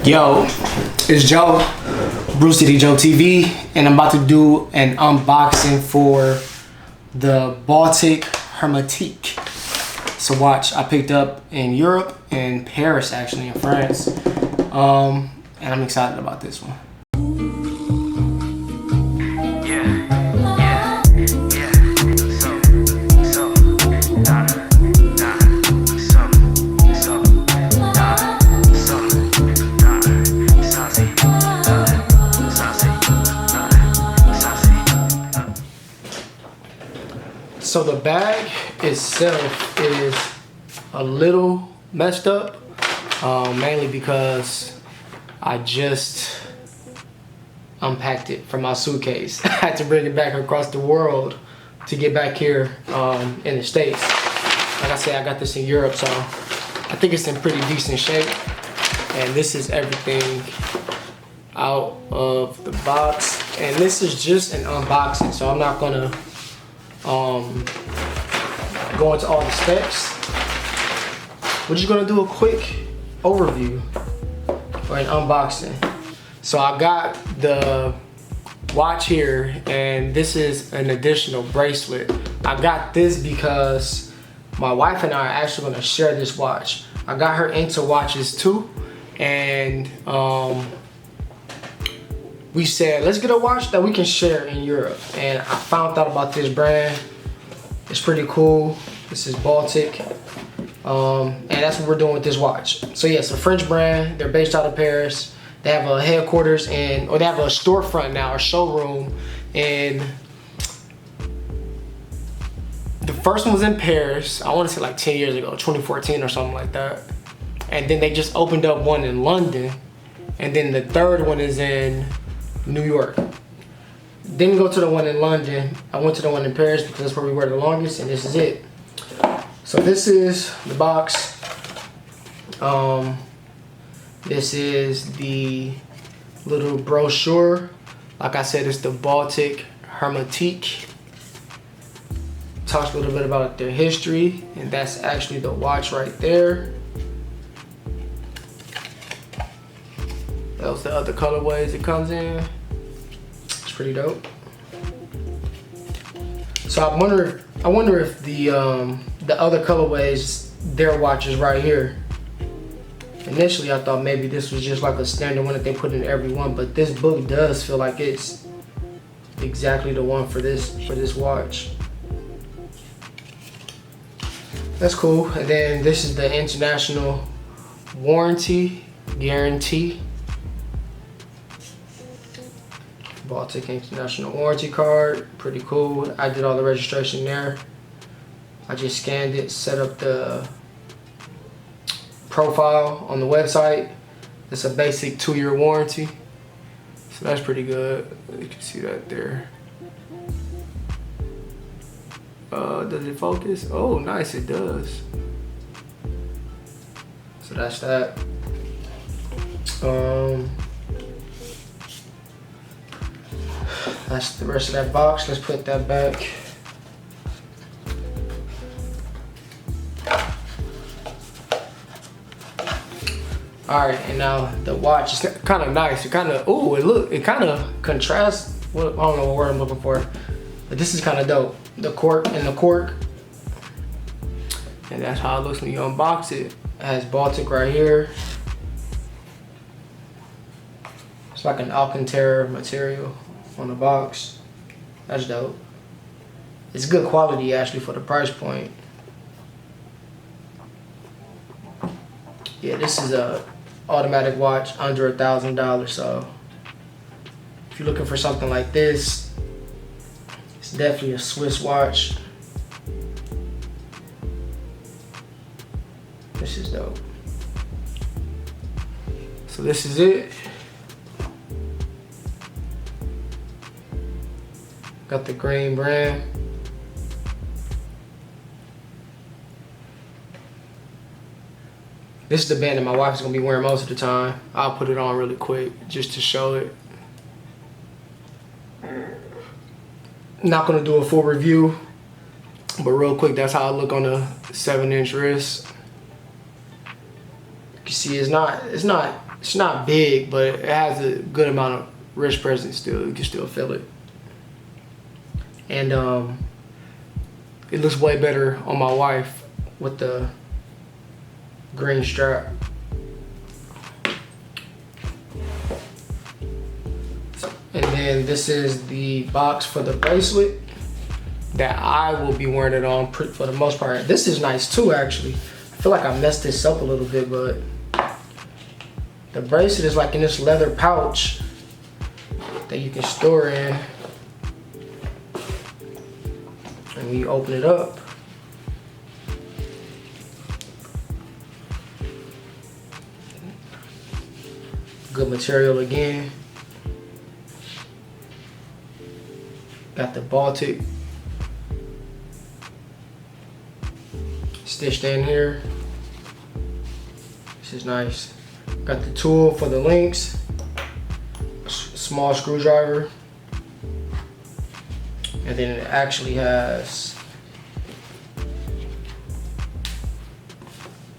Yo, it's Joe, Bruce City Joe TV, and I'm about to do an unboxing for the Baltic Hermetique. It's a watch I picked up in Europe, in Paris actually, in France, and I'm excited about this one. So the bag itself is a little messed up, mainly because I just unpacked it from my suitcase. I had to bring it back across the world to get back here in the States. Like I said, I got this in Europe, so I think it's in pretty decent shape. And this is everything out of the box. And this is just an unboxing, so I'm not gonna go into all the specs. We're just gonna do a quick overview or an unboxing. So I got the watch here, and this is an additional bracelet. I got this because my wife and I are actually gonna share this watch. I got her into watches too, and we said, let's get a watch that we can share in Europe. And I found out about this brand. It's pretty cool. This is Baltic. And that's what we're doing with this watch. So yeah, it's a French brand. They're based out of Paris. They have a headquarters or they have a storefront now, a showroom. And the first one was in Paris, I want to say like 10 years ago, 2014 or something like that. And then they just opened up one in London. And then the third one is in New York. Didn't go to the one in London. I went to the one in Paris because that's where we were the longest, and this is it. So this is the box. This is the little brochure. Like I said, it's the Baltic Hermetique. Talks a little bit about their history, and that's actually the watch right there. That was the other colorways it comes in. It's pretty dope. So I wonder if the other colorways, their watches right here. Initially I thought maybe this was just like a standard one that they put in every one, but this book does feel like it's exactly the one for this watch. That's cool. And then this is the international warranty guarantee. Baltic International Warranty Card, pretty cool. I did all the registration there. I just scanned it, set up the profile on the website. It's a basic 2-year warranty, so that's pretty good. You can see that there. Does it focus? Oh, nice, it does. So that's that. That's the rest of that box. Let's put that back. All right, and now the watch is kind of nice. It kind of, it kind of contrasts. I don't know what word I'm looking for, but this is kind of dope. The cork and the cork, and that's how it looks when you unbox it. It has Baltic right here. It's like an Alcantara material on the box. That's dope. It's good quality actually for the price point. Yeah, this is a automatic watch under $1,000, so if you're looking for something like this, it's definitely a Swiss watch. This is dope. So this is it. Got the green brand. This is the band that my wife is gonna be wearing most of the time. I'll put it on really quick just to show it. Not gonna do a full review, but real quick, that's how I look on a 7-inch wrist. You see, it's not It's not big, but it has a good amount of wrist presence still. You can still feel it. And it looks way better on my wife with the green strap. And then this is the box for the bracelet that I will be wearing it on for the most part. This is nice too, actually. I feel like I messed this up a little bit, but the bracelet is like in this leather pouch that you can store in. And when you open it up, good material again. Got the Baltic stitched in here. This is nice. Got the tool for the links, small screwdriver, and then it actually has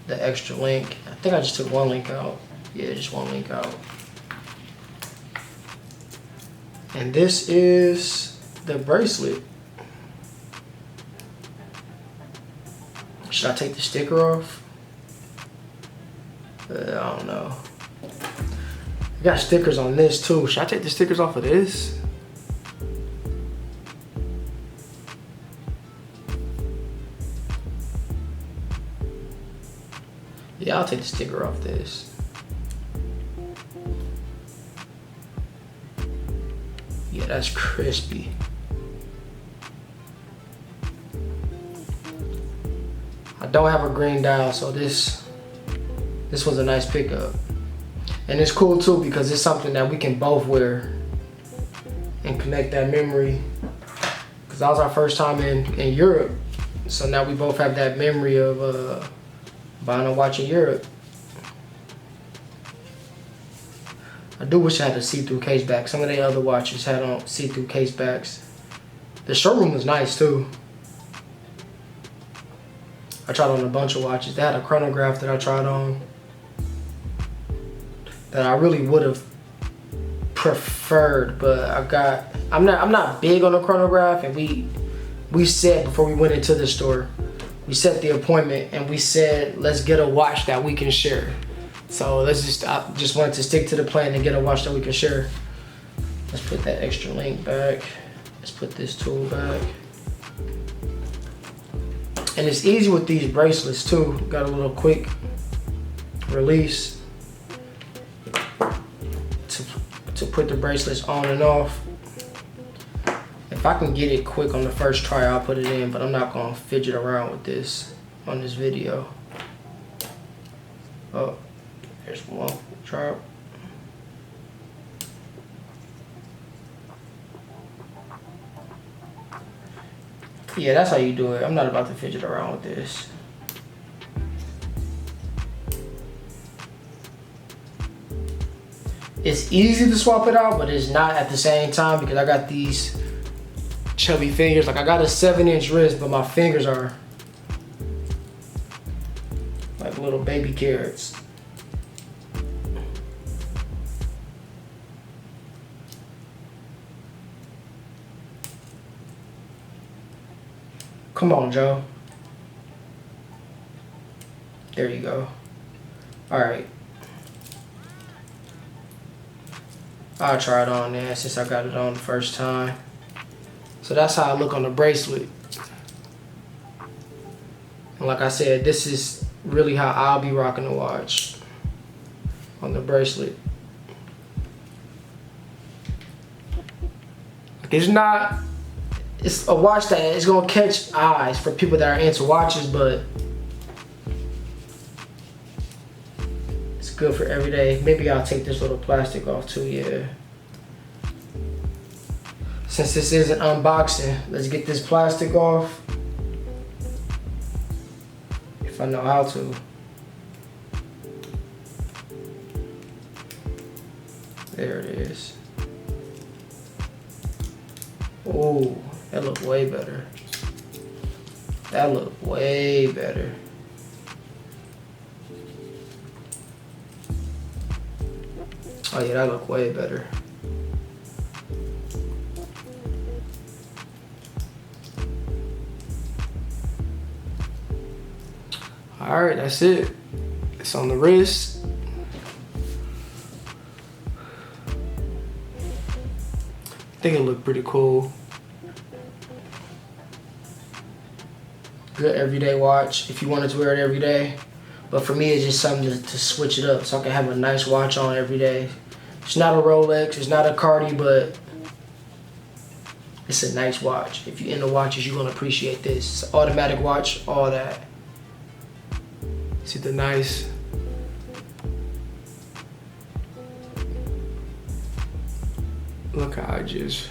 the extra link. I think I just took one link out. Yeah, just one link out. And this is the bracelet. Should I take the sticker off? I don't know. I got stickers on this too. Should I take the stickers off of this? Yeah, I'll take the sticker off this. Yeah, that's crispy. I don't have a green dial, so this was a nice pickup. And it's cool too because it's something that we can both wear and connect that memory. Because that was our first time in Europe. So now we both have that memory of buying a watch in Europe. I do wish I had a see-through case back. Some of the other watches had on see-through case backs. The showroom was nice too. I tried on a bunch of watches. They had a chronograph that I tried on that I really would have preferred, but I'm not big on the chronograph, and we said before we went into the store, we set the appointment and we said let's get a watch that we can share. So I just wanted to stick to the plan and get a watch that we can share. Let's put that extra link back. Let's put this tool back. And it's easy with these bracelets too. Got a little quick release to put the bracelets on and off. If I can get it quick on the first try, I'll put it in, but I'm not gonna fidget around with this on this video. Oh, there's one drop. Yeah, that's how you do it. I'm not about to fidget around with this. It's easy to swap it out, but it's not at the same time because I got these chubby fingers. Like I got a 7-inch wrist, but my fingers are like little baby carrots. Come on, Joe. There you go. All right. I'll try it on there since I got it on the first time. So that's how I look on the bracelet. And like I said, this is really how I'll be rocking the watch on the bracelet. It's a watch that is gonna catch eyes for people that are into watches, but it's good for every day. Maybe I'll take this little plastic off too, yeah. Since this is an unboxing, let's get this plastic off. If I know how to. There it is. Oh, that looked way better. That looked way better. Oh yeah, that look way better. All right, that's it. It's on the wrist. I think it looked pretty cool. Good everyday watch if you wanted to wear it every day. But for me, it's just something to switch it up so I can have a nice watch on every day. It's not a Rolex, it's not a Cardi, but it's a nice watch. If you're into watches, you're gonna appreciate this. It's an automatic watch, all that. See the nice. Look how I just.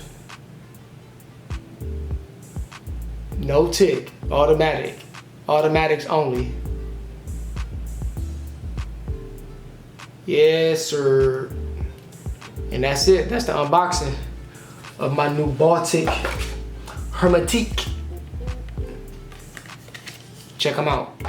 No tick, automatic. Automatics only. Yes, sir. And that's it. That's the unboxing of my new Baltic Hermetique. Check them out.